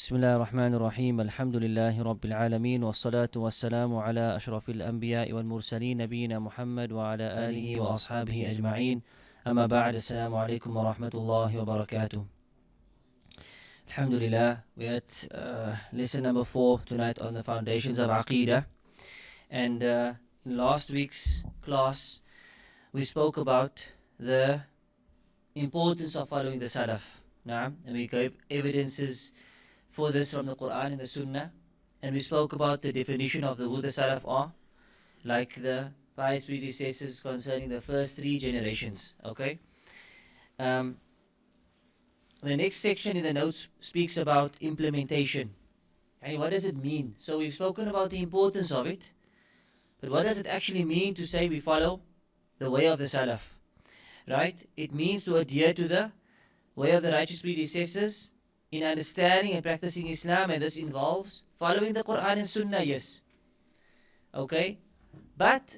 بسم الله الرحمن الرحيم الحمد لله رب العالمين والصلاة والسلام على أشرف الأنبياء والمرسلين نبينا محمد وعلى آله وأصحابه أجمعين أما بعد السلام عليكم ورحمة الله وبركاته. Alhamdulillah, we had lesson number 4 tonight on the foundations of Aqeedah, and in last week's class we spoke about the importance of following the Salaf. And we gave evidences for this from the Quran and the Sunnah, and we spoke about the definition of who the Salaf are, like the pious predecessors concerning the first 3 generations. Okay. The next section in the notes speaks about implementation. And what does it mean? So we've spoken about the importance of it, but what does it actually mean to say we follow the way of the Salaf? Right? It means to adhere to the way of the righteous predecessors in understanding and practicing Islam, and this involves following the Quran and Sunnah, yes. Okay? But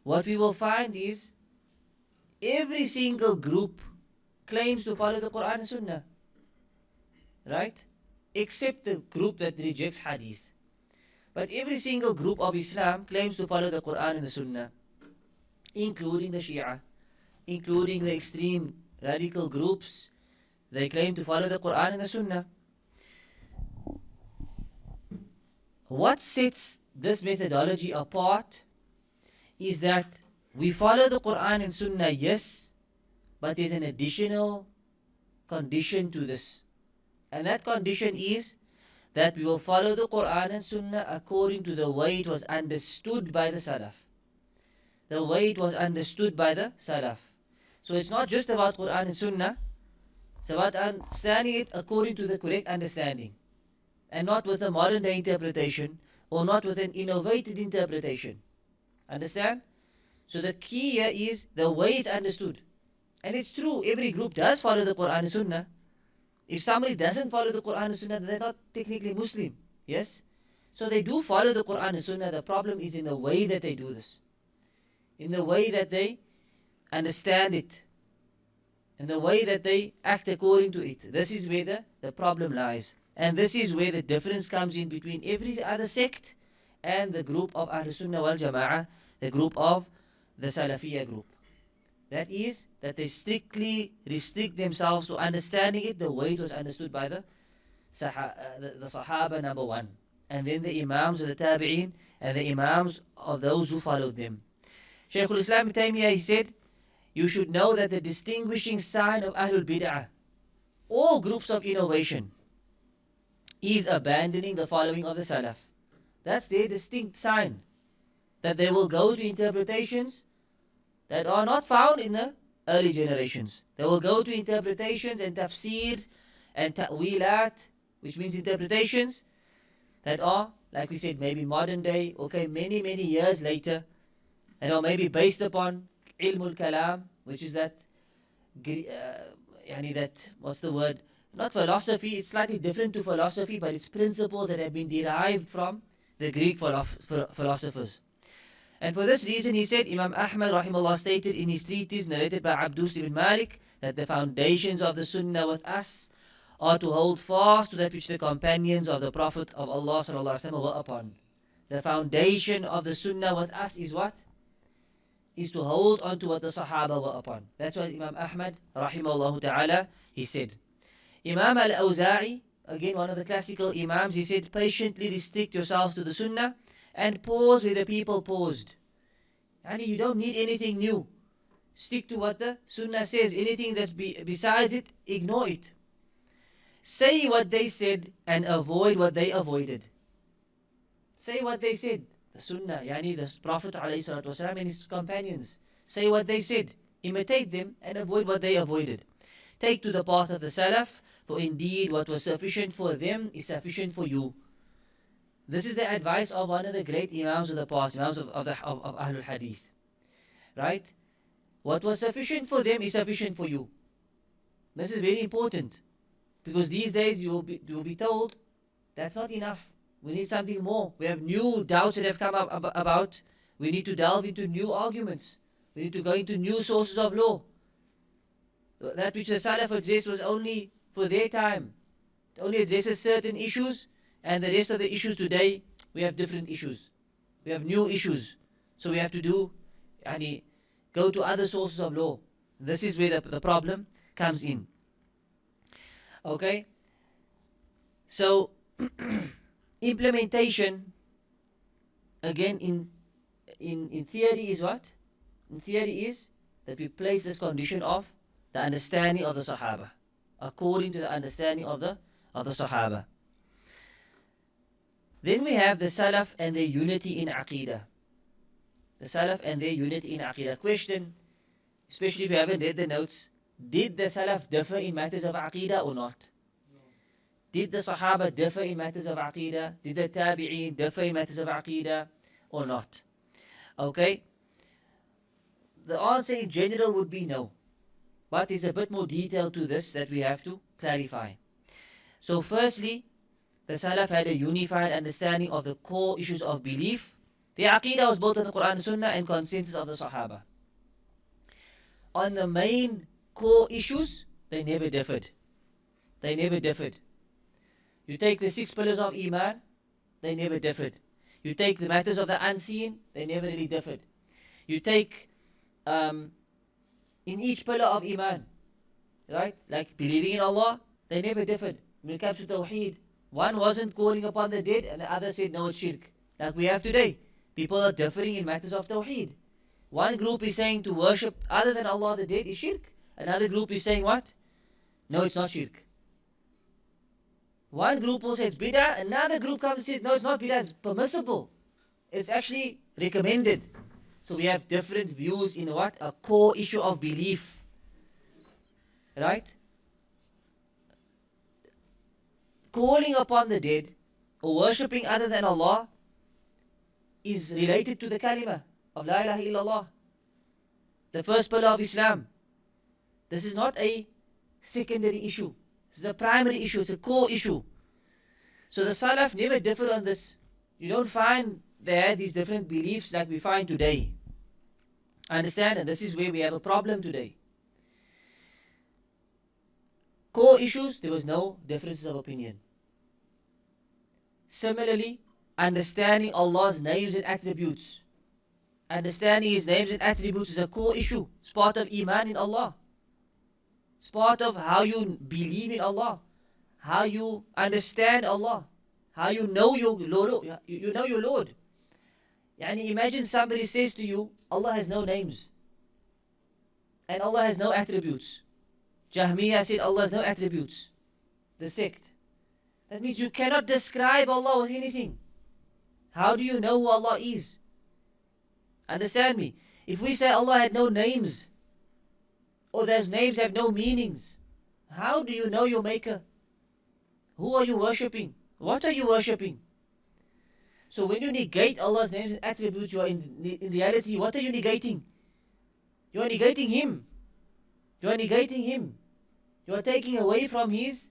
what we will find is every single group claims to follow the Quran and Sunnah, right? Except the group that rejects Hadith. But every single group of Islam claims to follow the Quran and the Sunnah, including the Shia, including the extreme radical groups. They claim to follow the Quran and the Sunnah. What sets this methodology apart is that we follow the Quran and Sunnah, yes, but there's an additional condition to this. And that condition is that we will follow the Quran and Sunnah according to the way it was understood by the Salaf. The way it was understood by the Salaf. So it's not just about Quran and Sunnah, it's about understanding it according to the correct understanding, and not with a modern day interpretation or not with an innovated interpretation. Understand? So the key here is the way it's understood. And it's true, every group does follow the Quran and Sunnah. If somebody doesn't follow the Quran and Sunnah, then they're not technically Muslim. Yes? So they do follow the Quran and Sunnah. The problem is in the way that they do this, in the way that they understand it, in the way that they act according to it. This is where the problem lies. And this is where the difference comes in between every other sect and the group of Ahl Sunnah wal Jama'ah, the group of the Salafiyah group. That is, that they strictly restrict themselves to understanding it the way it was understood by the Sahaba, number 1. And then the Imams of the Tabi'een and the Imams of those who followed them. Shaykh al-Islam ibn Taymiyyah, he said, you should know that the distinguishing sign of Ahlul Bid'ah, all groups of innovation, is abandoning the following of the Salaf. That's their distinct sign, that they will go to interpretations that are not found in the early generations. They will go to interpretations and tafsir and ta'wilat, which means interpretations that are, like we said, maybe modern day, okay, many years later, and are maybe based upon ilmul kalam, which is that, what's the word? Not philosophy, it's slightly different to philosophy, but it's principles that have been derived from the Greek philosophers. And for this reason, he said, Imam Ahmad rahimahullah stated in his treatise narrated by Abdus ibn Malik, that the foundations of the Sunnah with us are to hold fast to that which the companions of the Prophet of Allah sallallahu alaihi wasallam were upon. The foundation of the Sunnah with us is what? Is to hold on to what the Sahaba were upon. That's what Imam Ahmad rahimahullah ta'ala, he said. Imam al-Awza'i, again one of the classical Imams, he said, patiently restrict yourselves to the Sunnah and pause where the people paused. And you don't need anything new. Stick to what the Sunnah says. Anything that's besides it, ignore it. Say what they said and avoid what they avoided. Say what they said. The Sunnah, the Prophet ﷺ and his companions. Say what they said. Imitate them and avoid what they avoided. Take to the path of the Salaf, for indeed what was sufficient for them is sufficient for you. This is the advice of one of the great Imams of the past, Imams of Ahlul Hadith. Right? What was sufficient for them is sufficient for you. This is very important, because these days you will be told that's not enough. We need something more. We have new doubts that have come up about. We need to delve into new arguments. We need to go into new sources of law. That which the Salaf addressed was only for their time. It only addresses certain issues, and the rest of the issues today, we have different issues. We have new issues. So we have to go to other sources of law. This is where the problem comes in. Okay? So, implementation, again, in theory is what? In theory is that we place this condition of the understanding of the Sahaba, according to the understanding of the Sahaba. Then we have the Salaf and their unity in Aqeedah. The Salaf and their unity in Aqeedah. Question, especially if you haven't read the notes, did the Salaf differ in matters of Aqeedah or not? No. Did the Sahaba differ in matters of Aqeedah? Did the Tabi'een differ in matters of Aqeedah or not? Okay? The answer in general would be no. But there's a bit more detail to this that we have to clarify. So firstly, the Salaf had a unified understanding of the core issues of belief. Their Aqeedah was built on the Quran, Sunnah and consensus of the Sahaba. On the main core issues, they never differed. They never differed. You take the 6 pillars of Iman, they never differed. You take the matters of the unseen, they never really differed. You take in each pillar of Iman, right? Like believing in Allah, they never differed. When it comes to Tawheed, one wasn't calling upon the dead and the other said no, it's shirk. Like we have today. People are differing in matters of Tawheed. One group is saying to worship other than Allah the dead is shirk. Another group is saying what? No, it's not shirk. One group will say it's bid'ah, another group comes and says no, it's not bid'ah, it's permissible. It's actually recommended. So we have different views in what? A core issue of belief. Right? Calling upon the dead or worshipping other than Allah is related to the kalima of La ilaha illallah, the first pillar of Islam. This is not a secondary issue. This is a primary issue. It's a core issue. So the Salaf never differed on this. You don't find they had these different beliefs like we find today. Understand? And this is where we have a problem today. Core issues, there was no differences of opinion. Similarly, understanding Allah's names and attributes. Understanding His names and attributes is a core issue. It's part of Iman in Allah. It's part of how you believe in Allah, how you understand Allah, how you know your Lord. You know your Lord. Yani imagine somebody says to you, Allah has no names and Allah has no attributes. Jahmiyyah said Allah has no attributes. The sect. That means you cannot describe Allah with anything. How do you know who Allah is? Understand me? If we say Allah had no names, or those names have no meanings, how do you know your Maker? Who are you worshipping? What are you worshipping? So when you negate Allah's names and attributes, you are in reality, what are you negating? You are negating Him. You are negating Him. You are taking away from His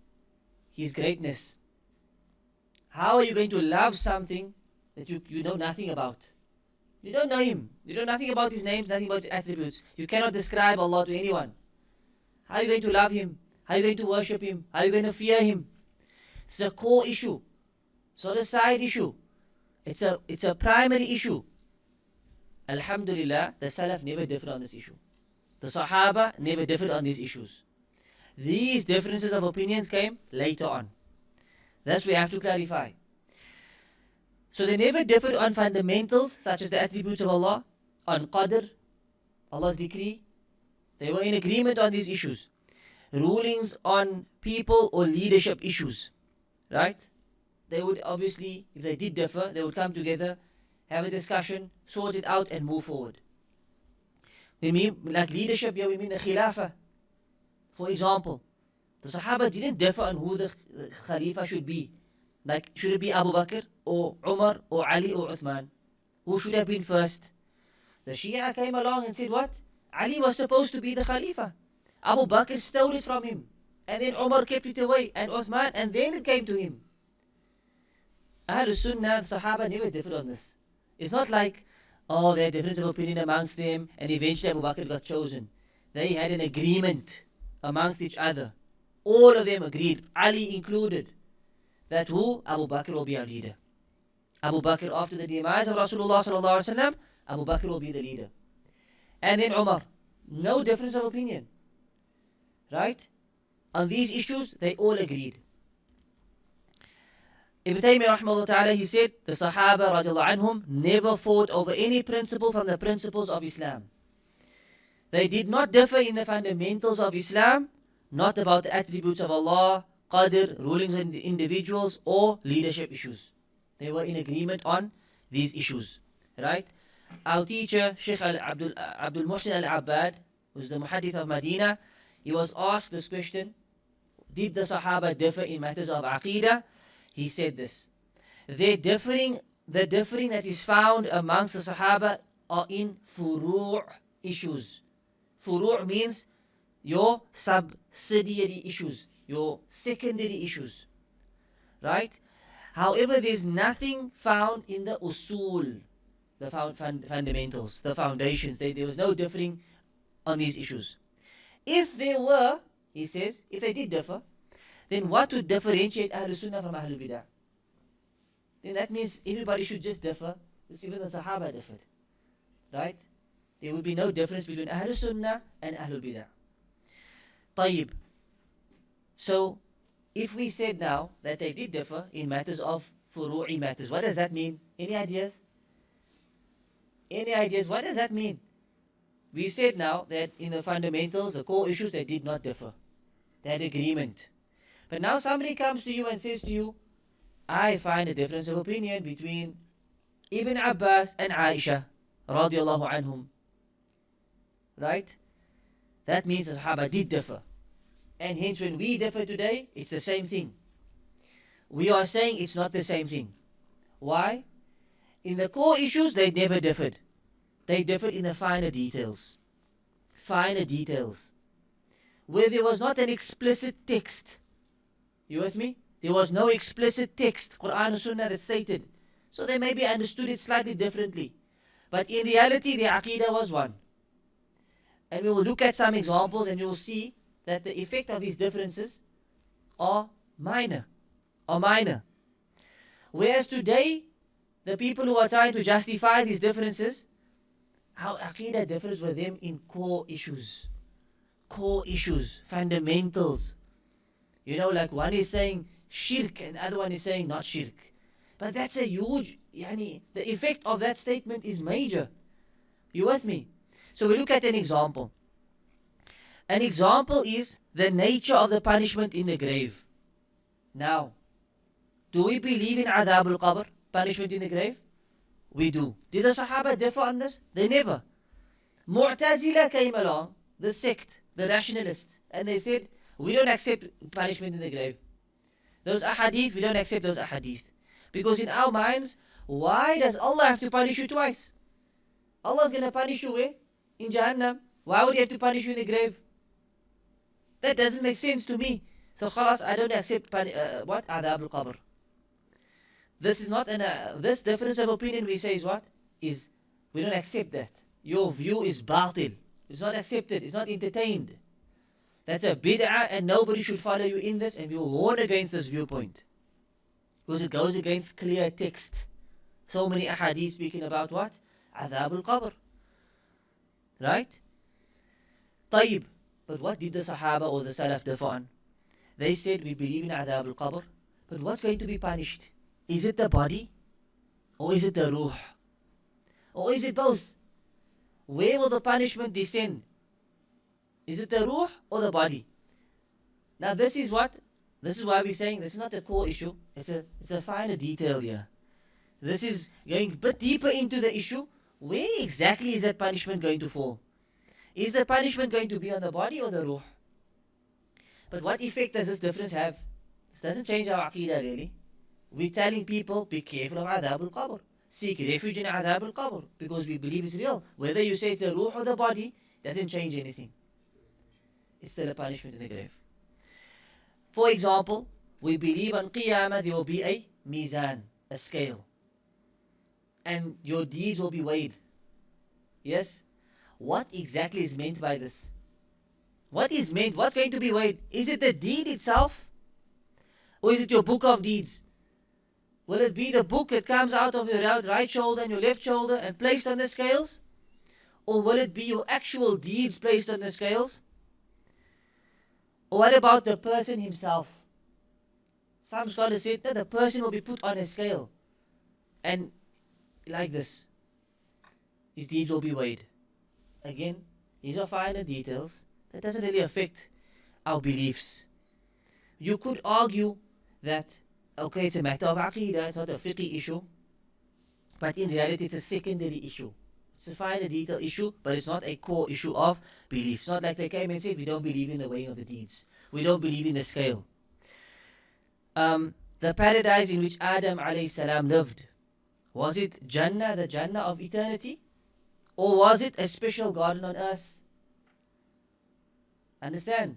greatness. How are you going to love something that you know nothing about? You don't know Him. You know nothing about His names, nothing about His attributes. You cannot describe Allah to anyone. How are you going to love Him? How are you going to worship Him? How are you going to fear Him? It's a core issue. It's not a side issue. It's a primary issue. Alhamdulillah, the Salaf never differed on this issue. The Sahaba never differed on these issues. These differences of opinions came later on. That's what we have to clarify. So they never differed on fundamentals such as the attributes of Allah, on Qadr, Allah's decree. They were in agreement on these issues. Rulings on people or leadership issues. Right? They would obviously, if they did differ, they would come together, have a discussion, sort it out and move forward. We mean, like leadership here, we mean the Khilafah. For example, the Sahaba didn't differ on who the Khalifa should be. Like, should it be Abu Bakr or Umar or Ali or Uthman? Who should have been first? The Shia came along and said what? Ali was supposed to be the Khalifa. Abu Bakr stole it from him. And then Umar kept it away. And Uthman, and then it came to him. Ahlul Sunnah, the Sahaba never differed on this. It's not like, oh, there are difference of opinion amongst them and eventually Abu Bakr got chosen. They had an agreement amongst each other. All of them agreed, Ali included, that who? Abu Bakr will be our leader. Abu Bakr, after the demise of Rasulullah sallallahu alaihi wasallam, Abu Bakr will be the leader. And then Umar. No difference of opinion. Right? On these issues, they all agreed. Ibn Taymiyyah rahimahullah ta'ala, he said, the Sahaba radiallahu anhum never fought over any principle from the principles of Islam. They did not differ in the fundamentals of Islam, not about the attributes of Allah, qadr, rulings on individuals, or leadership issues. They were in agreement on these issues. Right? Our teacher, Sheikh Abdul Muhsin al-Abbad, who's the Muhaddith of Medina, he was asked this question, did the Sahaba differ in matters of Aqeedah? He said this, the differing that is found amongst the Sahaba are in furu' issues. Furu' means your subsidiary issues, your secondary issues. Right? However, there's nothing found in the usul, the fundamentals, the foundations. There was no differing on these issues. If there were, he says, if they did differ, then what would differentiate Ahlul Sunnah from Ahlul Bidah? Then that means everybody should just differ, because even the Sahaba differed. Right? There would be no difference between Ahlul Sunnah and Ahlul Bidah. Tayyib. So, if we said now that they did differ in matters of furu'i matters, what does that mean? Any ideas? Any ideas? What does that mean? We said now that in the fundamentals, the core issues, they did not differ. They had agreement. But now somebody comes to you and says to you, I find a difference of opinion between Ibn Abbas and Aisha radiallahu anhum. Right? That means the Sahaba did differ. And hence when we differ today, it's the same thing. We are saying it's not the same thing. Why? In the core issues, they never differed. They differed in the finer details. Finer details. Where there was not an explicit text. You with me? There was no explicit text, Quran or Sunnah, that stated. So they maybe understood it slightly differently. But in reality, their Aqeedah was one. And we will look at some examples and you will see that the effect of these differences are minor. Whereas today, the people who are trying to justify these differences, how Aqeedah differs with them in core issues. Core issues, fundamentals. You know, like one is saying shirk and the other one is saying not shirk. But that's a huge, the effect of that statement is major. You with me? So we look at an example. An example is the nature of the punishment in the grave. Now, do we believe in adhab al-qabr, punishment in the grave? We do. Did the Sahaba differ on this? They never. Mu'tazila came along, the sect, the rationalists, and they said, we don't accept punishment in the grave. Those ahadith, we don't accept those ahadith. Because in our minds, why does Allah have to punish you twice? Allah's going to punish you where? In Jahannam. Why would He have to punish you in the grave? That doesn't make sense to me. So khalas, I don't accept what? Adhab al-qabr. This is not this difference of opinion we say is what? Is we don't accept that. Your view is batil. It's not accepted. It's not entertained. That's a bid'ah and nobody should follow you in this, and we will warn against this viewpoint. Because it goes against clear text. So many ahadith speaking about what? Adhab al-qabr. Right? Tayyib. But what did the Sahaba or the Salaf differ on? They said, we believe in adhab al-qabr, but what's going to be punished? Is it the body? Or is it the ruh? Or is it both? Where will the punishment descend? Is it the ruh or the body? Now this is what? This is why we're saying this is not a core issue. It's a finer detail here. This is going a bit deeper into the issue. Where exactly is that punishment going to fall? Is the punishment going to be on the body or the ruh? But what effect does this difference have? This doesn't change our aqeedah really. We're telling people, be careful of adhab al-qabr. Seek refuge in adhab al-qabr. Because we believe it's real. Whether you say it's the ruh or the body, doesn't change anything. It's still a punishment in the grave. For example, we believe on Qiyamah there will be a mizan, a scale. And your deeds will be weighed. Yes? What exactly is meant by this? What is meant? What's going to be weighed? Is it the deed itself? Or is it your book of deeds? Will it be the book that comes out of your right shoulder and your left shoulder and placed on the scales? Or will it be your actual deeds placed on the scales? Or what about the person himself? Some scholars said that the person will be put on a scale. And like this, his deeds will be weighed. Again, these are finer details. That doesn't really affect our beliefs. You could argue that, okay, it's a matter of Aqeedah, it's not a fiqh issue. But in reality, it's a secondary issue. It's a finer detail issue, but it's not a core issue of belief. It's not like they came and said, we don't believe in the weighing of the deeds. We don't believe in the scale. The paradise in which Adam alayhi salam lived, was it Jannah, the Jannah of eternity? Or was it a special garden on earth? Understand?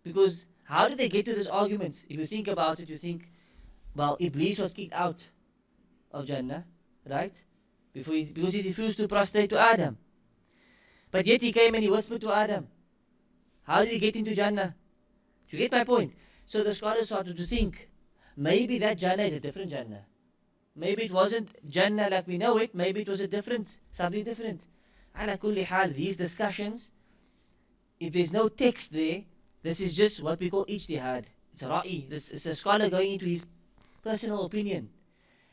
Because how did they get to this argument? If you think about it, you think, well, Iblis was kicked out of Jannah, right? Because he refused to prostrate to Adam. But yet he came and he whispered to Adam. How did he get into Jannah? Do you get my point? So the scholars started to think, maybe that Jannah is a different Jannah. Maybe it wasn't Jannah like we know it, maybe it was something different. Ala kulli hal, these discussions, if there's no text there, this is just what we call ijtihad. It's a ra'i. This is a scholar going into his personal opinion.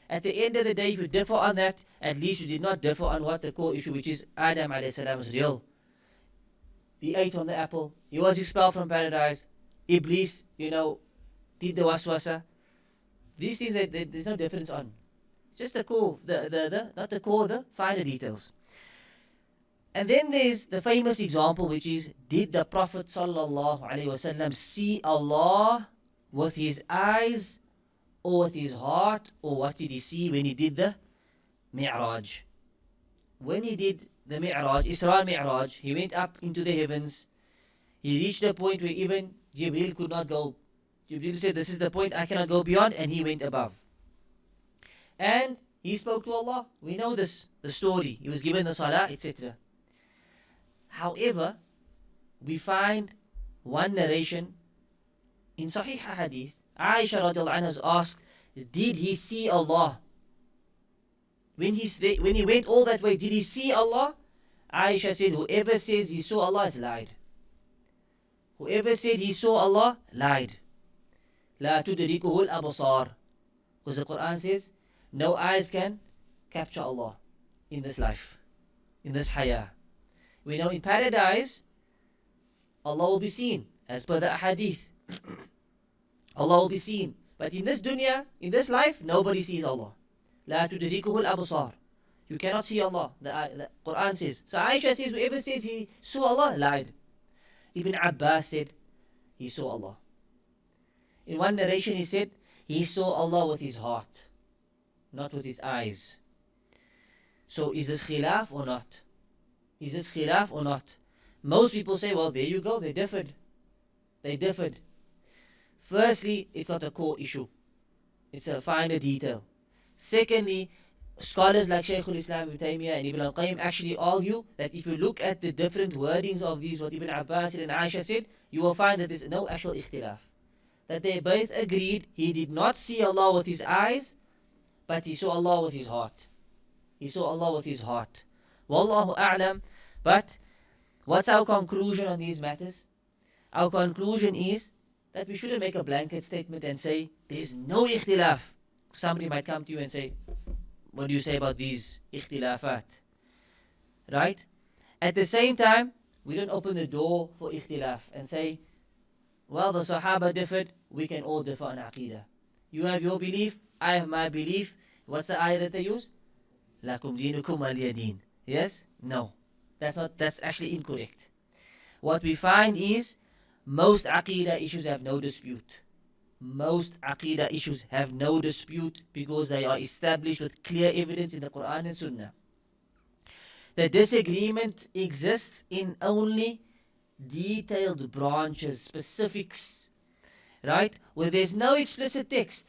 At the end of the day, if you differ on that, at least you did not differ on what the core issue, which is Adam alayhi salam was real. He ate from the apple. He was expelled from paradise. Iblis, did the waswasa. These things that there's no difference on. Just the core, not the core, the finer details. And then there's the famous example, which is, did the Prophet sallallahu alaihi wasallam see Allah with his eyes or with his heart, or what did he see when he did the Mi'raj? When he did the Mi'raj, Isra Mi'raj, he went up into the heavens. He reached a point where even Jibreel could not go. Jibreel said, this is the point I cannot go beyond, and he went above. And he spoke to Allah. We know this, the story. He was given the salah, etc. However, we find one narration in Sahih Hadith. Aisha radiallahu anha asked, did he see Allah? When he went all that way, did he see Allah? Aisha said, whoever says he saw Allah has lied. Whoever said he saw Allah lied. La tudrikuhu al-absar. Because the Quran says, no eyes can capture Allah in this life, in this hayah. We know in paradise, Allah will be seen, as per the hadith. Allah will be seen. But in this dunya, in this life, nobody sees Allah. La tudrikuhu al-absar. You cannot see Allah. The Quran says. So Aisha says, whoever says he saw Allah, lied. Ibn Abbas said, he saw Allah. In one narration he said, he saw Allah with his heart, not with his eyes. So is this khilaf or not? Is this khilaf or not? Most people say, well, there you go, they differed. They differed. Firstly, it's not a core issue. It's a finer detail. Secondly, scholars like Shaykh al-Islam Ibn Taymiyyah and Ibn al-Qayyim actually argue that if you look at the different wordings of these, what Ibn Abbas said and Aisha said, you will find that there's no actual ikhtilaf. That they both agreed he did not see Allah with his eyes, but he saw Allah with his heart. He saw Allah with his heart. Wallahu a'lam. But what's our conclusion on these matters? Our conclusion is that we shouldn't make a blanket statement and say, there's no ikhtilaf. Somebody might come to you and say, what do you say about these ikhtilafat? Right? At the same time, we don't open the door for ikhtilaf and say, well, the Sahaba differed, we can all differ on Aqeedah. You have your belief, I have my belief. What's the ayah that they use? Lakum dinukum waliyadin. Yes? No. That's actually incorrect. What we find is, most Aqeedah issues have no dispute. Most Aqeedah issues have no dispute because they are established with clear evidence in the Quran and Sunnah. The disagreement exists in only detailed branches, specifics, right? Where there's no explicit text,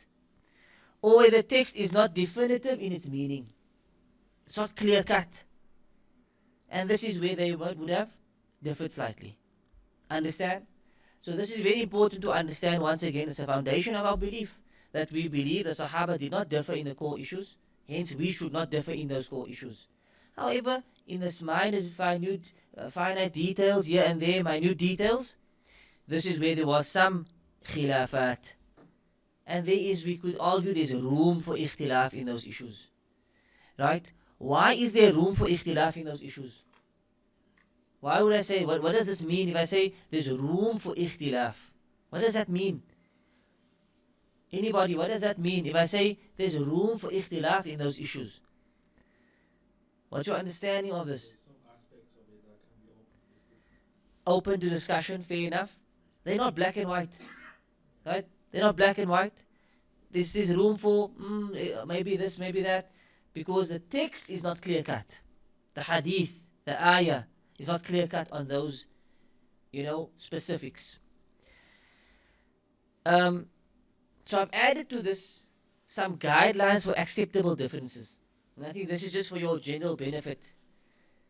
or where the text is not definitive in its meaning. It's not clear cut. And this is where they would have differed slightly. Understand? So this is very important to understand. Once again, it's a foundation of our belief, that we believe the Sahaba did not differ in the core issues. Hence, we should not differ in those core issues. However, in this finite details here and there, minute details, this is where there was some khilafat. And we could argue there's room for ikhtilaf in those issues. Right? Why is there room for ikhtilaf in those issues? Why would I say, what does this mean if I say there's room for ikhtilaf? What does that mean? Anybody, what does that mean if I say there's room for ikhtilaf in those issues? What's your understanding of this? Some aspects of it that can be Open to discussion, fair enough. They're not black and white. Right? They're not black and white. This is room for maybe this, maybe that. Because the text is not clear cut. The hadith, the ayah, is not clear cut on those, specifics. So I've added to this some guidelines for acceptable differences. And I think this is just for your general benefit.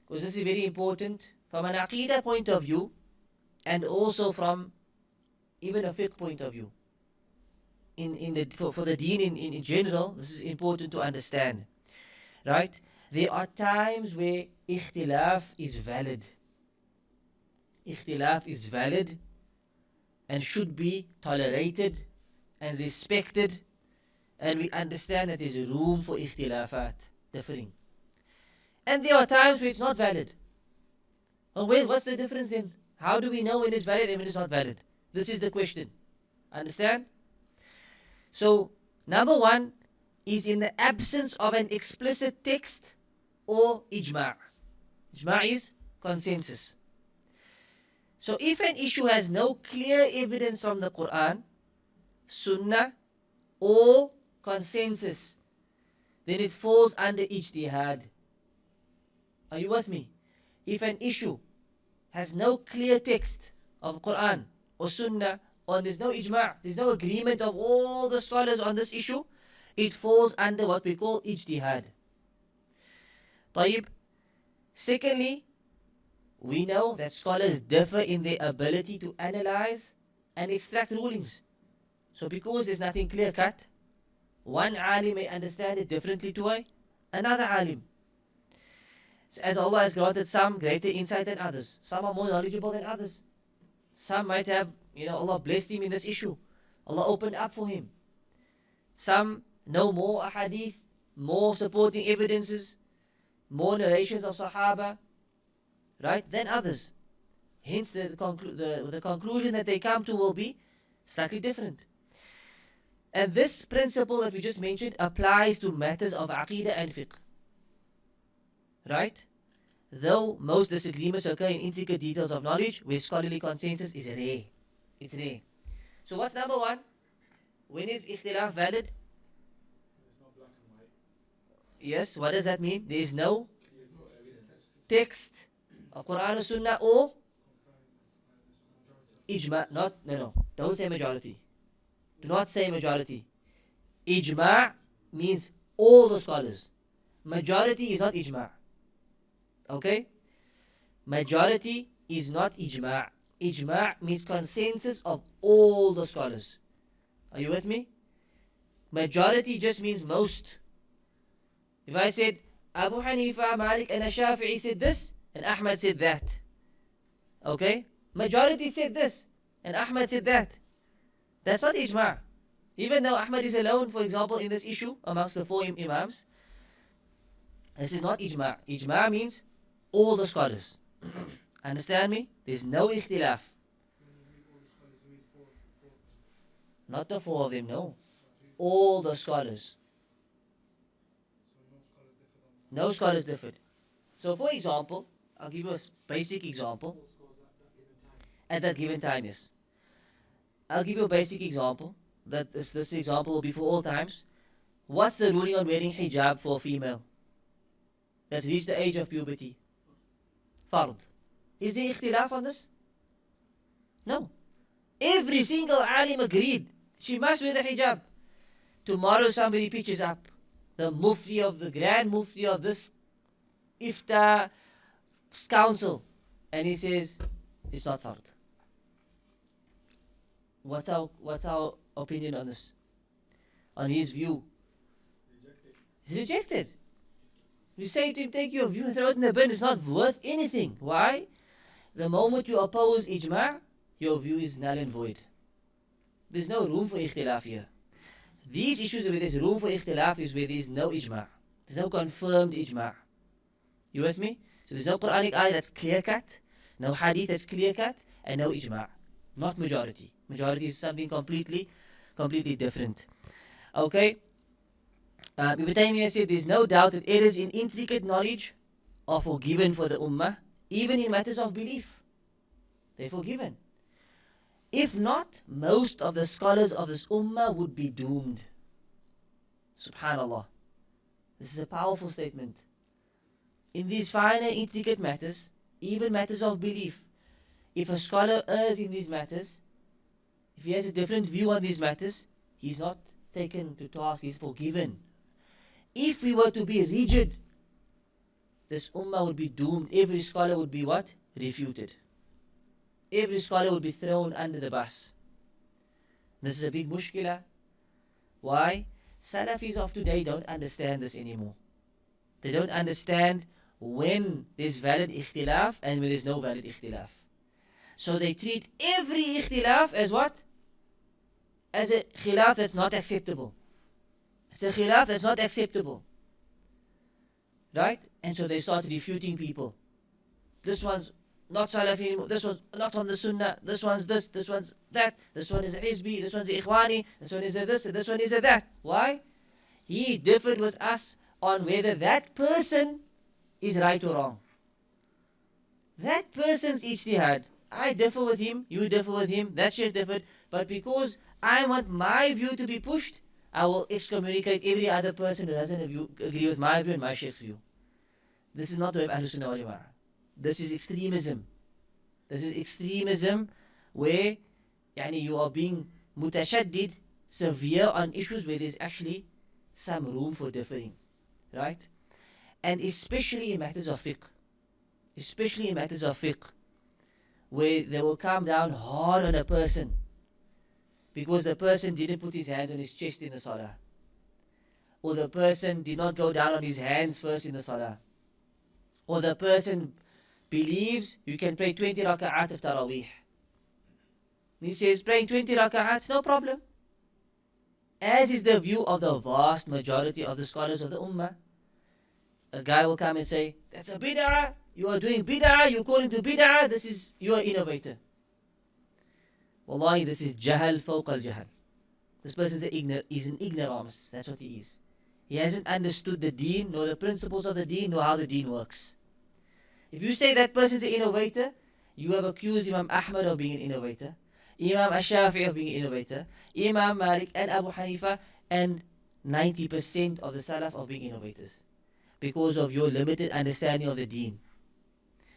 Because this is very important from an Aqeedah point of view, and also from even a fiqh point of view. For the deen in general, this is important to understand. Right? There are times where ikhtilaf is valid. Ikhtilaf is valid and should be tolerated and respected, and we understand that there's room for ikhtilafat, differing. And there are times where it's not valid. Well, what's the difference then? How do we know when it's valid and when it's not valid? This is the question. Understand? So, number one is in the absence of an explicit text or ijma'. Ijma' is consensus. So if an issue has no clear evidence from the Quran, Sunnah, or consensus, then it falls under ijtihad. Are you with me? If an issue has no clear text of Quran or Sunnah, or there's no ijma', there's no agreement of all the scholars on this issue, it falls under what we call ijtihad. طيب. Secondly, we know that scholars differ in their ability to analyze and extract rulings. So because there's nothing clear cut, one alim may understand it differently to another alim. So as Allah has granted some greater insight than others, some are more knowledgeable than others. Some might have, Allah blessed him in this issue. Allah opened up for him. Some know more ahadith, more supporting evidences, more narrations of Sahaba, right, than others. Hence, the conclusion that they come to will be slightly different. And this principle that we just mentioned applies to matters of Aqeedah and Fiqh. Right? Though most disagreements occur in intricate details of knowledge, where scholarly consensus is rare. It's rare. So what's number one? When is ikhtilaf valid? Yes, what does that mean? There is no text of Quran or Sunnah or ijma'. No. Don't say majority. Do not say majority. Ijma' means all the scholars. Majority is not ijma'. Okay? Majority is not ijma'. Ijma' means consensus of all the scholars. Are you with me? Majority just means most. If I said Abu Hanifa, Malik and Shafi'i said this and Ahmad said that. Okay? Majority said this and Ahmad said that. That's not ijma'. Even though Ahmad is alone, for example, in this issue amongst the four imams, this is not ijma'. Ijma' means all the scholars. Understand me? There's no ikhtilaf. Not the four of them, no. All the scholars. No scholars differed. So for example, I'll give you a basic example. At that given time, yes. I'll give you a basic example. This example will be for all times. What's the ruling on wearing hijab for a female that's reached the age of puberty? Fard. Is there ikhtilaf on this? No. Every single alim agreed. She must wear the hijab. Tomorrow somebody pitches up. The Grand Mufti of this Ifta council. And he says, it's not fard. What's our opinion on this? On his view? Rejected. It's rejected. We say to him, take your view and throw it in the bin. It's not worth anything. Why? The moment you oppose ijma', your view is null and void. There's no room for ikhtilaf here. These issues where there's room for ikhtilaf is where there's no ijma'. There's no confirmed ijma'. You with me? So there's no Quranic ayah that's clear cut, no hadith that's clear cut, and no ijma'. Not majority. Majority is something completely different. Okay? Ibn Taymiyyah said there's no doubt that errors in intricate knowledge are forgiven for the ummah, even in matters of belief. They're forgiven. If not, most of the scholars of this ummah would be doomed. Subhanallah. This is a powerful statement. In these finer, intricate matters, even matters of belief, if a scholar errs in these matters, if he has a different view on these matters, he's not taken to task, he's forgiven. If we were to be rigid, this ummah would be doomed. Every scholar would be what? Refuted. Every scholar would be thrown under the bus. This is a big mushkila. Why? Salafis of today don't understand this anymore. They don't understand when there's valid ikhtilaf and when there's no valid ikhtilaf. So they treat every ikhtilaf as what? As a khilaf that's not acceptable. It's a khilaf that's not acceptable. Right? And so they start refuting people. This one's not Salafi anymore. This one's not from the Sunnah. This one's this one's that. This one is Hizbi. This one's Ikhwani. This one is a this. This one is a that. Why? He differed with us on whether that person is right or wrong. That person's ijtihad. I differ with him. You differ with him. That shit differed. But because I want my view to be pushed, I will excommunicate every other person who doesn't agree with my view and my sheikh's view. This is not the way of Ahlul Sunnah wal Jama'ah. This is extremism. This is extremism where you are being mutashaddid, severe on issues where there's actually some room for differing. Right? And especially in matters of fiqh. Especially in matters of fiqh, where they will come down hard on a person because the person didn't put his hands on his chest in the salah, or the person did not go down on his hands first in the salah, or the person believes you can pray 20 raka'at of taraweeh. He says praying 20 raka'ats, no problem. As is the view of the vast majority of the scholars of the ummah. A guy will come and say, that's a bid'ah, you are doing bid'ah, you're calling to bid'ah, you are innovator. Wallahi, this is jahal fawq al-jahal. This person is an ignoramus, that's what he is. He hasn't understood the deen, nor the principles of the deen, nor how the deen works. If you say that person is an innovator, you have accused Imam Ahmad of being an innovator, Imam Ash-Shafi'i of being an innovator, Imam Malik and Abu Hanifa, and 90% of the Salaf of being innovators, because of your limited understanding of the deen.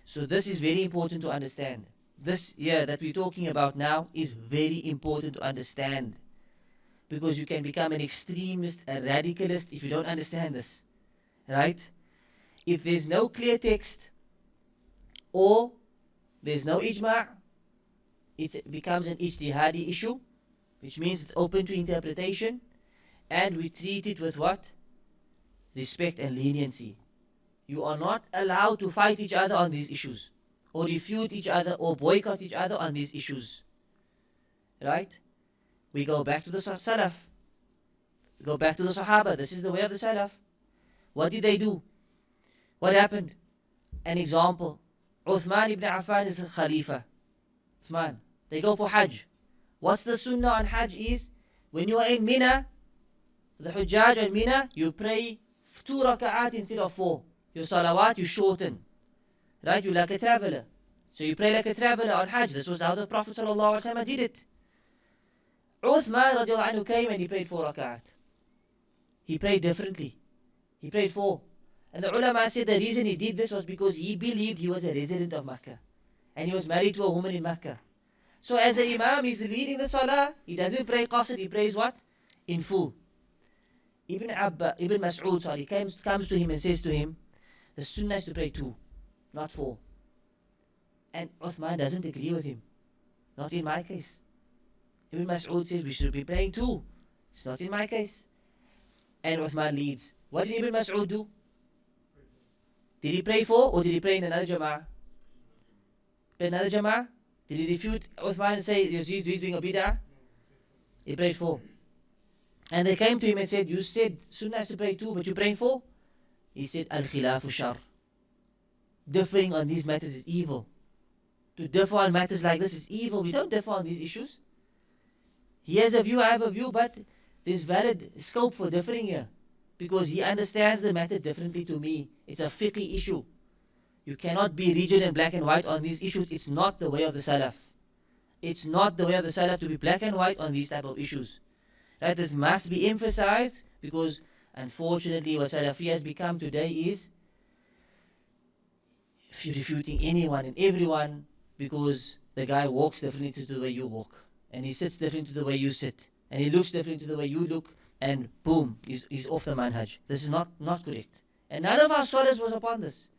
So this is very important to understand. This here that we're talking about now is very important to understand, because you can become an extremist, a radicalist if you don't understand this. Right? If there's no clear text or there's no ijma', it becomes an ijtihadi issue, which means it's open to interpretation, and we treat it with what? Respect and leniency. You are not allowed to fight each other on these issues, or refute each other, or boycott each other on these issues. Right? We go back to the Salaf. We go back to the Sahaba. This is the way of the Salaf. What did they do? What happened? An example. Uthman ibn Affan is a Khalifa. Uthman. They go for Hajj. What's the sunnah on Hajj is, when you are in Mina, the Hujjaj in Mina, you pray 2 raka'at instead of 4. Your salawat you shorten. Right? You're like a traveler. So you pray like a traveler on Hajj. This was how the Prophet ﷺ did it. Uthman radiallahu anhu came and he prayed 4 raka'at. He prayed differently. He prayed 4. And the ulama said the reason he did this was because he believed he was a resident of Makkah. And he was married to a woman in Makkah. So as an imam, he's leading the salah. He doesn't pray qasr, he prays what? In full. Ibn Mas'ud comes to him and says to him, the sunnah is to pray 2, not 4. And Uthman doesn't agree with him. Not in my case. Ibn Mas'ud says we should be praying 2. It's not in my case. And Uthman leads. What did Ibn Mas'ud do? Did he pray 4 or did he pray in another jama'ah? Pray another jama'ah? Did he refute Uthman and say he's doing a bid'ah? He prayed 4. And they came to him and said, you said Sunnah is to pray 2, but you're praying 4? He said, Al-Khilafu Shar. Differing on these matters is evil. To differ on matters like this is evil. We don't differ on these issues. He has a view, I have a view, but there's valid scope for differing here. Because he understands the matter differently to me. It's a fiqh issue. You cannot be rigid and black and white on these issues. It's not the way of the Salaf. It's not the way of the Salaf to be black and white on these type of issues. Right? This must be emphasized because unfortunately what Salafi has become today is refuting anyone and everyone because the guy walks differently to the way you walk. And he sits different to the way you sit. And he looks different to the way you look. And boom, he's off the manhaj. This is not correct. And none of our scholars was upon this.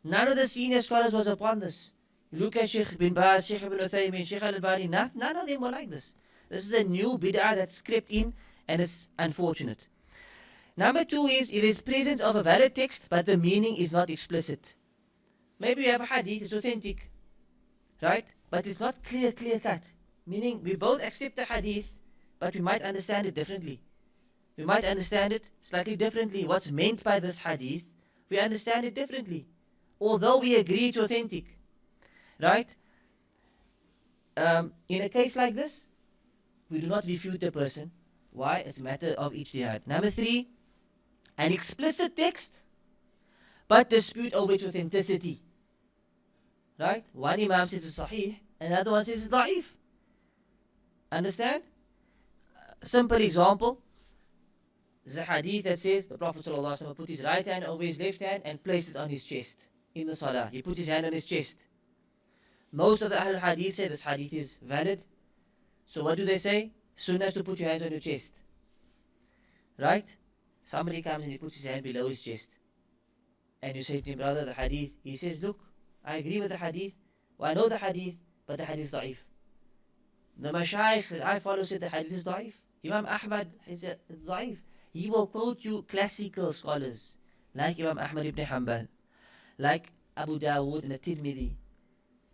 None of the senior scholars was upon this. You look at Sheikh bin Baz, Sheikh ibn Uthaymin, Sheikh al-Albani, none of them were like this. This is a new bid'ah that's crept in and it's unfortunate. Number 2 is it is presence of a valid text but the meaning is not explicit. Maybe you have a hadith, it's authentic, right? But it's not clear cut. Meaning we both accept the hadith but we might understand it differently. We might understand it slightly differently. What's meant by this hadith, we understand it differently. Although we agree it's authentic, right? In a case like this, we do not refute the person. Why? It's a matter of ijtihad. Number 3, an explicit text, but dispute over its authenticity. Right? One imam says it's sahih, another one says it's da'if. Understand? Simple example. There's a hadith that says the Prophet ﷺ put his right hand over his left hand and placed it on his chest in the salah. He put his hand on his chest. Most of the Ahlul Hadith say this hadith is valid. So what do they say? Sunnah is to put your hands on your chest. Right? Somebody comes and he puts his hand below his chest. And you say to him, brother, the hadith. He says, look, I agree with the hadith. Well, I know the hadith, but the hadith is da'if. The mashayikh that I follow said the hadith is da'if. Imam Ahmad said it's da'if. He will quote you classical scholars like Imam Ahmad ibn Hanbal, like Abu Dawood and the Tirmidhi,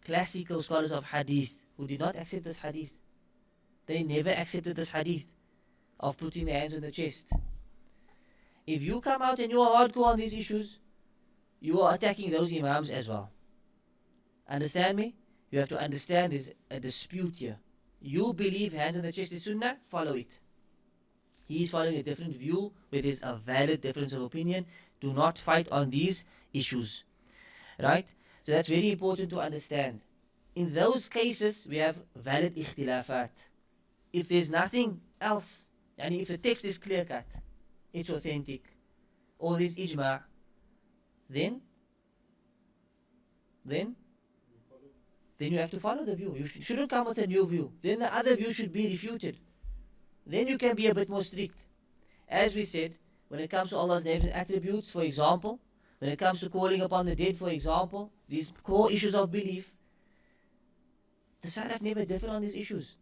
classical scholars of hadith who did not accept this hadith. They never accepted this hadith of putting the hands on the chest. If you come out and you are hardcore on these issues, you are attacking those imams as well. Understand me? You have to understand there's a dispute here. You believe hands on the chest is sunnah, follow it. He is following a different view where there's a valid difference of opinion. Do not fight on these issues. Right? So that's very important to understand. In those cases, we have valid ikhtilafat. If there's nothing else, and if the text is clear cut, it's authentic, or there's ijma', then you have to follow the view. You shouldn't come with a new view. Then the other view should be refuted. Then you can be a bit more strict. As we said, when it comes to Allah's names and attributes, for example, when it comes to calling upon the dead, for example, these core issues of belief, the Salaf never differ on these issues.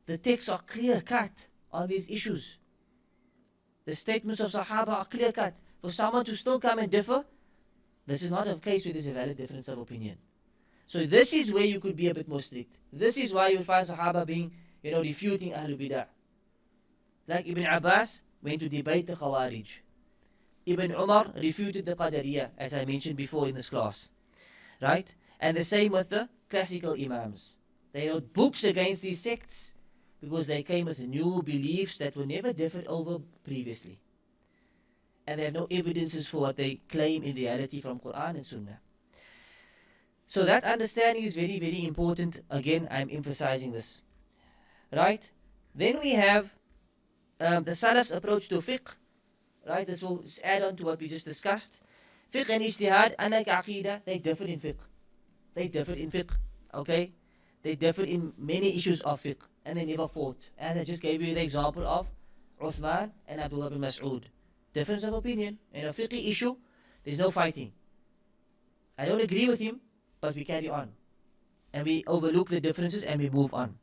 The texts are clear cut on these issues. The statements of Sahaba are clear cut. For someone to still come and differ, this is not a case where there's a valid difference of opinion. So this is where you could be a bit more strict. This is why you find Sahaba being, refuting Ahlul Bidah. Like Ibn Abbas went to debate the Khawarij. Ibn Umar refuted the Qadariyah, as I mentioned before in this class. Right? And the same with the classical Imams. They wrote books against these sects because they came with new beliefs that were never differed over previously. And they have no evidences for what they claim in reality from Quran and Sunnah. So that understanding is very, very important. Again, I'm emphasizing this. Right? Then we have the Salaf's approach to fiqh. Right? This will add on to what we just discussed. Fiqh and ijtihad, unlike Aqeedah, they differ in fiqh. They differ in fiqh. Okay? They differ in many issues of fiqh. And they never fought. As I just gave you the example of Uthman and Abdullah bin Mas'ud. Difference of opinion. In a fiqh issue, there's no fighting. I don't agree with him, but we carry on. And we overlook the differences and we move on.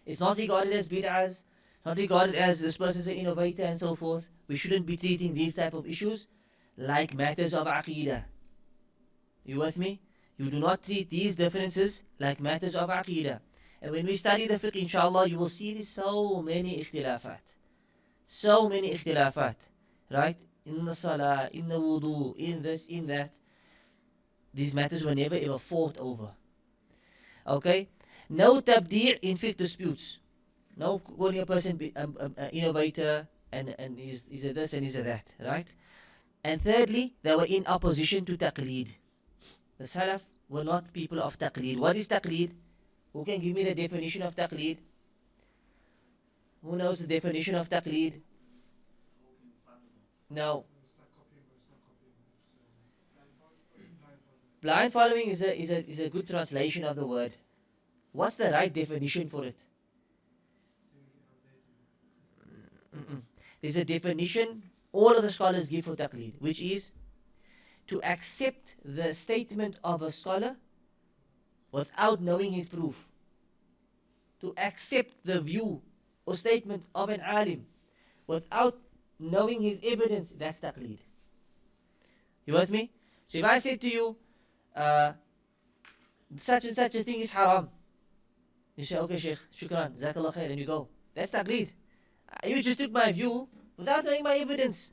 It's not regarded as bid'ahs, not regarded as this person's an innovator and so forth. We shouldn't be treating these type of issues like matters of aqeedah. You with me? You do not treat these differences like matters of aqeedah. And when we study the fiqh, inshallah, you will see there's so many ikhtilafat. So many ikhtilafat. Right? In the salah, in the wudu, in this, in that. These matters were never ever fought over. Okay? No tabdi' in fiqh disputes. No calling a person innovator and he's a this and he's a that. Right? And thirdly, they were in opposition to taqleed. The Salaf were not people of taqleed. What is taqleed? Who can give me the definition of taqleed? Who knows the definition of taqleed? No. Blind following is a good translation of the word. What's the right definition for it? There's a definition all of the scholars give for taqleed, which is to accept the statement of a scholar without knowing his proof. To accept the view or statement of an alim without knowing his evidence, that's taqleed. You with me? So if I said to you, such and such a thing is haram, you say, okay, Sheikh, shukran, jazakallah khair, and you go. That's taqleed. You just took my view without knowing my evidence.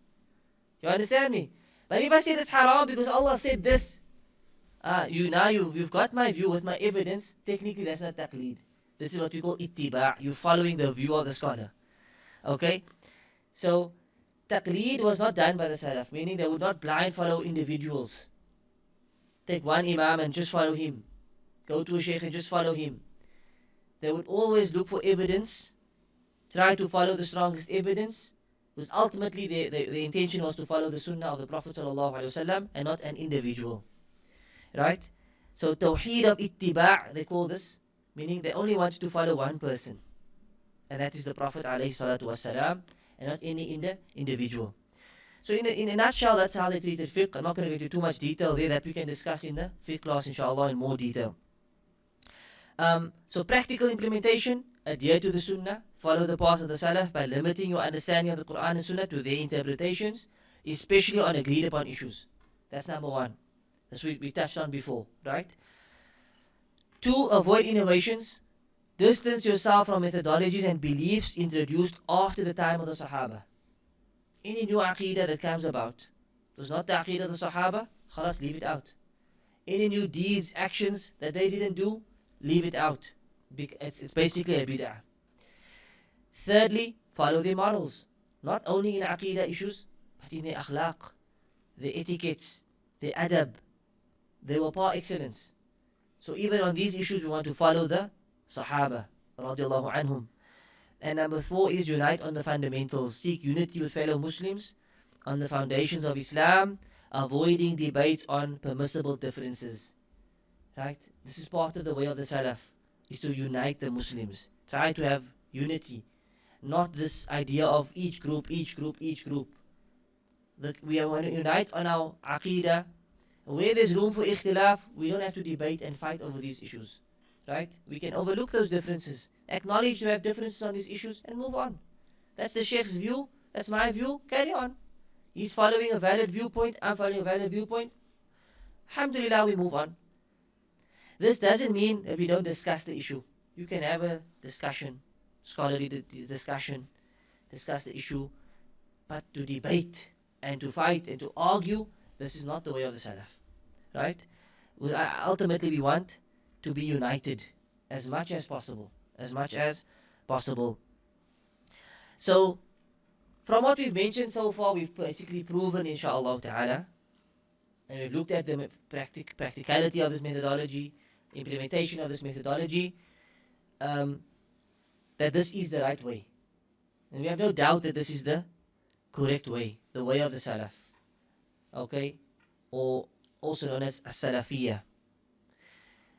You understand me? But if I said it's haram because Allah said this, you've got my view with my evidence, technically that's not taqleed. This is what we call ittiba'. You're following the view of the scholar. Okay? So, taqleed was not done by the Salaf, meaning they would not blind follow individuals. Take one imam and just follow him. Go to a sheikh and just follow him. They would always look for evidence, try to follow the strongest evidence, because ultimately the intention was to follow the sunnah of the Prophet ﷺ and not an individual. Right? So tawheed of ittiba' they call this, meaning they only wanted to follow one person. And that is the Prophet ﷺ and not any individual. So in a nutshell, that's how they treated fiqh. I'm not going to go into too much detail there, that we can discuss in the fiqh class inshallah in more detail. So practical implementation, adhere to the sunnah, follow the path of the Salaf by limiting your understanding of the Quran and Sunnah to their interpretations, especially on agreed upon issues. That's number one. That's what we touched on before, right? 2, avoid innovations. Distance yourself from methodologies and beliefs introduced after the time of the Sahaba. Any new Aqeedah that comes about, it was not the Aqeedah of the Sahaba, khalas, leave it out. Any new deeds, actions that they didn't do, leave it out. It's basically a bid'ah. Thirdly, follow their models. Not only in Aqeedah issues, but in their akhlaq, their etiquettes, their adab, their par excellence. So even on these issues, we want to follow the Sahaba, radiallahu anhum. And number 4 is unite on the fundamentals. Seek unity with fellow Muslims on the foundations of Islam, avoiding debates on permissible differences. Right? This is part of the way of the Salaf, is to unite the Muslims. Try to have unity. Not this idea of each group. We want to unite on our Aqeedah. Where there's room for ikhtilaf, we don't have to debate and fight over these issues. Right? We can overlook those differences. Acknowledge we have differences on these issues and move on. That's the Sheikh's view. That's my view. Carry on. He's following a valid viewpoint. I'm following a valid viewpoint. Alhamdulillah, we move on. This doesn't mean that we don't discuss the issue. You can have a discussion, scholarly discussion, discuss the issue, but to debate and to fight and to argue, this is not the way of the Salaf. Right? Ultimately, we want to be united as much as possible. So, from what we've mentioned so far, we've basically proven, inshaAllah ta'ala, and we've looked at the practicality of this methodology, implementation of this methodology, that this is the right way. And we have no doubt that this is the correct way, the way of the Salaf. Okay? Or also known as Salafiyah.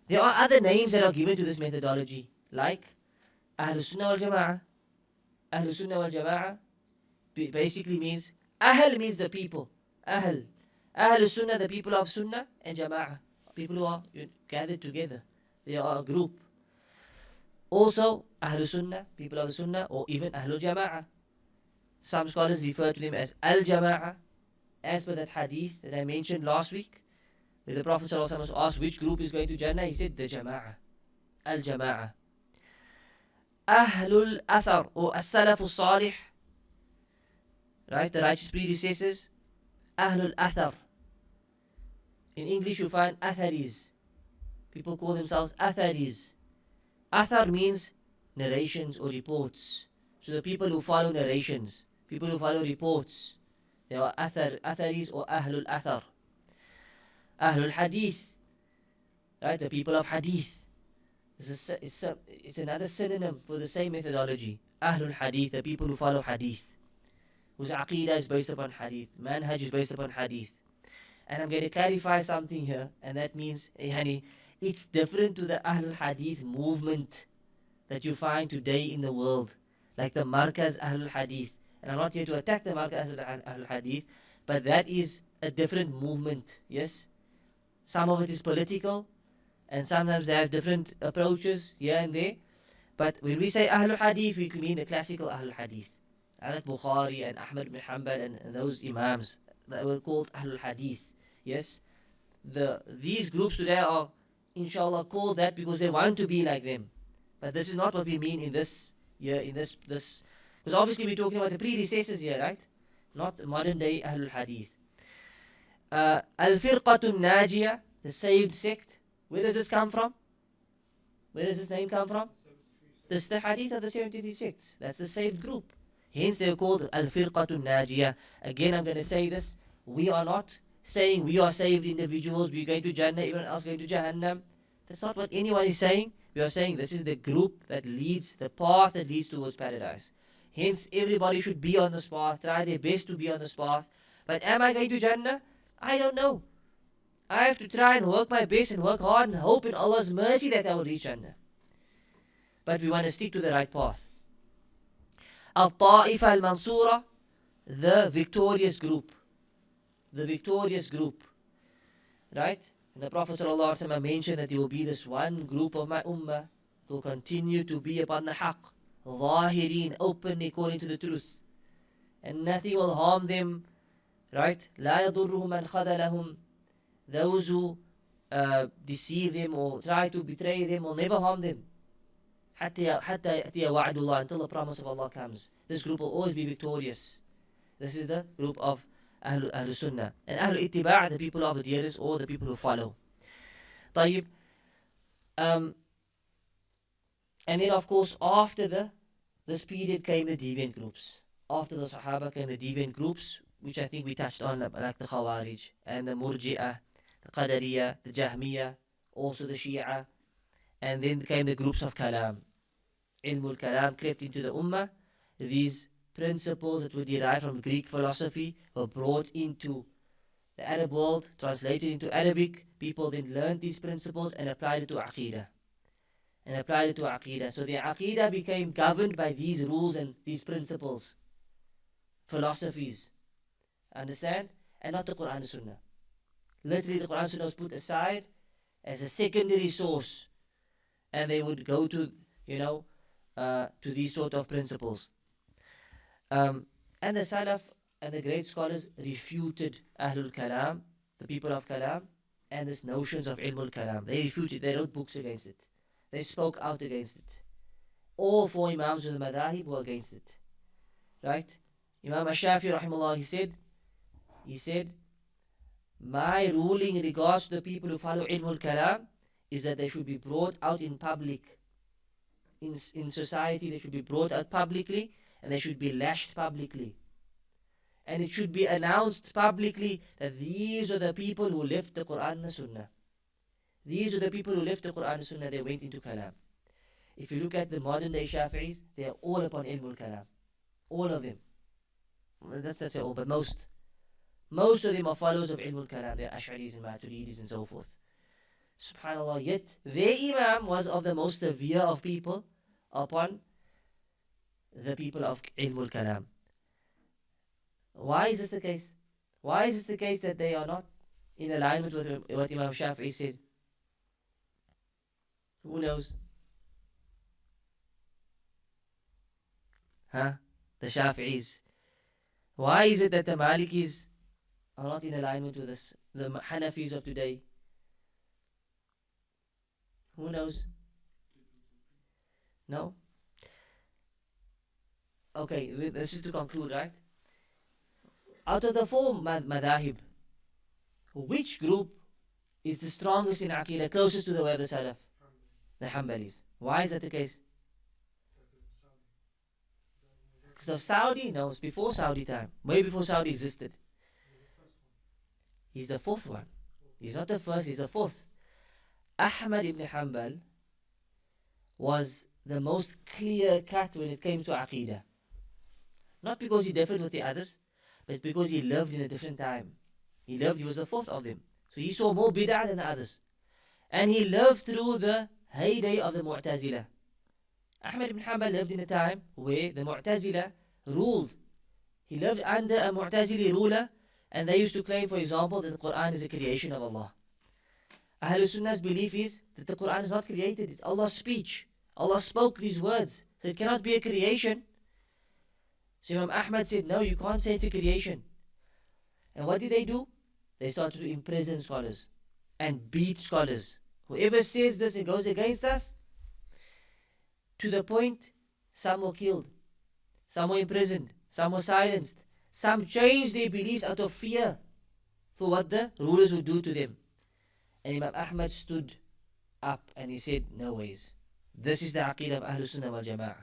There are other names that are given to this methodology, like Ahlul Sunnah wal Jama'ah. Ahlul Sunnah wal Jama'ah basically means, Ahl means the people. Ahlul Sunnah, the people of Sunnah, and Jama'ah, people who are gathered together. They are a group. Also, Ahlul Sunnah, people of the Sunnah, or even Ahlul Jama'ah. Some scholars refer to them as Al Jama'ah, as per that hadith that I mentioned last week, where the Prophet ﷺ was asked which group is going to Jannah, he said the Jama'ah, Al Jama'ah. Ahlul Athar, or As-Salaf Salih, right, the righteous predecessors. Ahlul Athar. In English you find Atharis. People call themselves Atharis. Athar means narrations or reports. So the people who follow narrations, people who follow reports, they are Atharis or Ahlul Athar. Ahlul Hadith, right, the people of Hadith. It's another synonym for the same methodology. Ahlul Hadith, the people who follow Hadith, whose Aqeedah is based upon Hadith, Manhaj is based upon Hadith. And I'm going to clarify something here, and that means, it's different to the Ahlul Hadith movement that you find today in the world, like the Markaz Ahlul Hadith. And I'm not here to attack the Markaz Ahlul Hadith, but that is a different movement, yes? Some of it is political, and sometimes they have different approaches here and there. But when we say Ahlul Hadith, we mean the classical Ahlul Hadith. Like Bukhari and Ahmad bin Hanbal and those Imams that were called Ahlul Hadith, yes? These groups today are, inshallah, called that because they want to be like them. But this is not what we mean in this year, in this, because obviously we're talking about the predecessors here, right? Not modern day Ahlul Hadith. Al-Firqatun Najiyah, the saved sect. Where does this come from? Where does this name come from? This is the hadith of the 73 sects. That's the saved group. Hence they're called Al-Firqatun Najiyah. Again, I'm going to say this. We are not saying we are saved individuals, we're going to Jannah, everyone else going to Jahannam. That's not what anyone is saying. We are saying this is the group that leads, the path that leads towards paradise. Hence, everybody should be on this path, try their best to be on this path. But am I going to Jannah? I don't know. I have to try and work my best and work hard and hope in Allah's mercy that I will reach Jannah. But we want to stick to the right path. Al-Ta'ifa al-Mansura, the victorious group. The victorious group. Right? And the Prophet ﷺ mentioned that there will be this one group of my ummah who will continue to be upon the haqq, zahirin, openly according to the truth. And nothing will harm them. Right? لا يضرهم من خذلهم. Those who deceive them or try to betray them will never harm them. حتى يأتي وعد الله, until the promise of Allah comes. This group will always be victorious. This is the group of Ahlul Sunnah. And Ahlul Ittiba', the people of adherence or the people who follow. طيب. And then of course after this period came the deviant groups. After the Sahaba came the deviant groups, which I think we touched on, like the Khawarij and the Murji'ah, the Qadariyah, the Jahmiyah, also the Shia. And then came the groups of Kalam. Ilmul Kalam crept into the Ummah. These principles that were derived from Greek philosophy were brought into the Arab world, translated into Arabic. People then learned these principles and applied it to Aqeedah. So their Aqeedah became governed by these rules and these principles, philosophies. Understand? And not the Quran and Sunnah. Literally, the Quran and Sunnah was put aside as a secondary source. And they would go to, to these sort of principles. And the Salaf and the great scholars refuted Ahlul Kalam, the people of Kalam, and these notions of Ilmul Kalam. They refuted, they wrote books against it. They spoke out against it. All four Imams of the Madahib were against it. Right? Imam Ash-Shafi, rahimahullah, he said, my ruling in regards to the people who follow Ilmul Kalam is that they should be brought out in public. In society, they should be brought out publicly, and they should be lashed publicly. And it should be announced publicly that these are the people who left the Quran and the Sunnah. These are the people who left the Quran and Sunnah, they went into Kalam. If you look at the modern day Shafi'is, they are all upon Ilmul Kalam. All of them. That's all, but most of them are followers of Ilmul Kalam. They are Ash'aris and Maturidis and so forth. Subhanallah, yet their Imam was of the most severe of people upon the people of Ilmul Kalam. Why is this the case? Why is this the case that they are not in alignment with what Imam Shafi'i said? Who knows? Huh? The Shafi'is. Why is it that the Malikis are not in alignment with us, the Hanafis of today? Who knows? No? Okay, this is to conclude, right? Out of the four madahib, which group is the strongest in Aqeedah, closest to the way of the Salaf? The Hanbalis. Why is that the case? Because of Saudi? No, it's before Saudi time. Way before Saudi existed. He's the fourth one. He's not the first, he's the fourth. Ahmad ibn Hanbal was the most clear cut when it came to Aqeedah. Not because he differed with the others, but because he lived in a different time. He was the fourth of them. So he saw more bid'ah than the others. And he lived through the heyday of the Mu'tazila. Ahmad ibn Hanbal lived in a time where the Mu'tazila ruled. He lived under a Mu'tazili ruler, and they used to claim, for example, that the Quran is a creation of Allah. Ahlul Sunnah's belief is that the Quran is not created, it's Allah's speech. Allah spoke these words, so it cannot be a creation. So Imam Ahmad said, no, you can't say it's a creation. And what did they do? They started to imprison scholars and beat scholars. Whoever says this and goes against us, to the point, some were killed, some were imprisoned, some were silenced, some changed their beliefs out of fear for what the rulers would do to them. And Imam Ahmad stood up and he said, no ways. This is the Aqeedah of Ahlul Sunnah wal Jama'ah.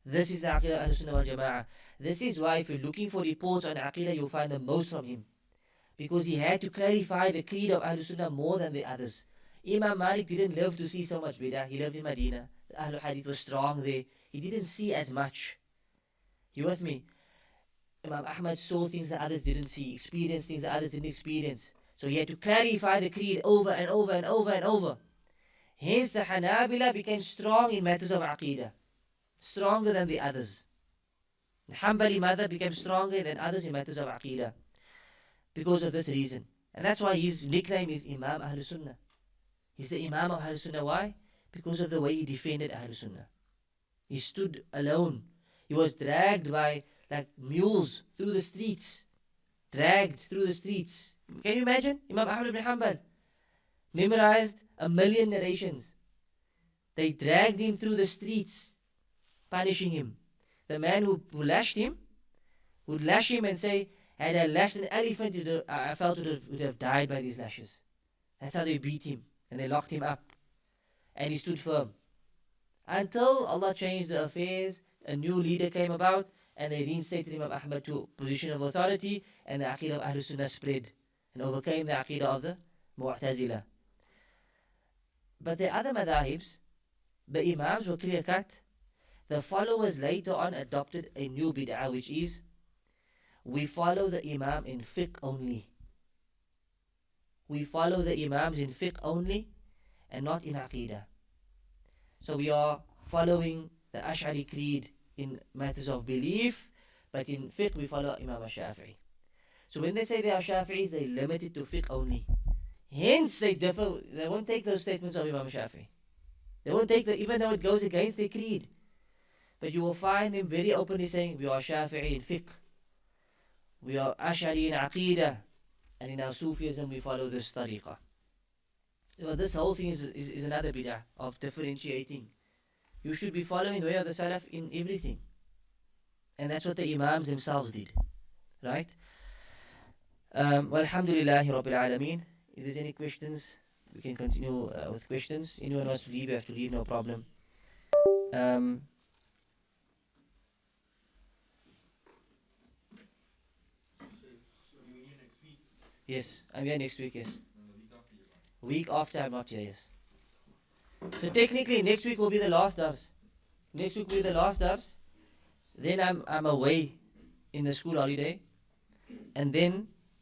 This is the Aqeedah of Ahlul Sunnah wal Jama'ah. This is why if you're looking for reports on Aqeedah, you'll find the most from him. Because he had to clarify the creed of Ahlul Sunnah more than the others. Imam Malik didn't live to see so much bid'ah. He lived in Medina. The Ahlul Hadith was strong there. He didn't see as much. You with me? Imam Ahmad saw things that others didn't see, experienced things that others didn't experience. So he had to clarify the creed over and over and over and over. Hence the Hanabila became strong in matters of Aqeedah. Stronger than the others. The Hanbali madhab became stronger than others in matters of Aqeedah. Because of this reason. And that's why his nickname is Imam Ahlul Sunnah. He's the Imam of Ahlul Sunnah. Why? Because of the way he defended Ahlul Sunnah. He stood alone. He was dragged by like mules through the streets. Dragged through the streets. Can you imagine? Imam Ahmad ibn Hanbal memorized 1 million narrations. They dragged him through the streets, punishing him. The man who lashed him would lash him and say, had I lashed an elephant, I felt it would have died by these lashes. That's how they beat him. And they locked him up. And he stood firm. Until Allah changed the affairs, a new leader came about, and they reinstated Imam Ahmad to a position of authority, and the Aqeedah of Ahlul Sunnah spread and overcame the Aqeedah of the Mu'tazila. But the other madahibs, the Imams were clear cut. The followers later on adopted a new bid'ah, which is, we follow the Imam in fiqh only. We follow the Imams in fiqh only and not in Aqeedah. So we are following the Ash'ari creed in matters of belief, but in fiqh we follow Imam al-Shafi'i. So when they say they are Shafi'is, they limit it to fiqh only. Hence they differ, they won't take those statements of Imam al-Shafi'i. They won't take that, even though it goes against their creed. But you will find them very openly saying, we are Shafi'i in fiqh. We are Ash'ari in Aqeedah. And in our Sufism we follow this tariqah. So this whole thing is another bid'ah of differentiating. You should be following the way of the Salaf in everything. And that's what the Imams themselves did. Right? Walhamdulillahi Rabbil Alameen. If there's any questions, we can continue with questions. Anyone wants to leave, you have to leave, no problem. Yes, I'm here next week, yes. Week after I'm not here, yes. So technically next week will be the last dars. Next week will be the last dars. Then I'm away in the school holiday. And then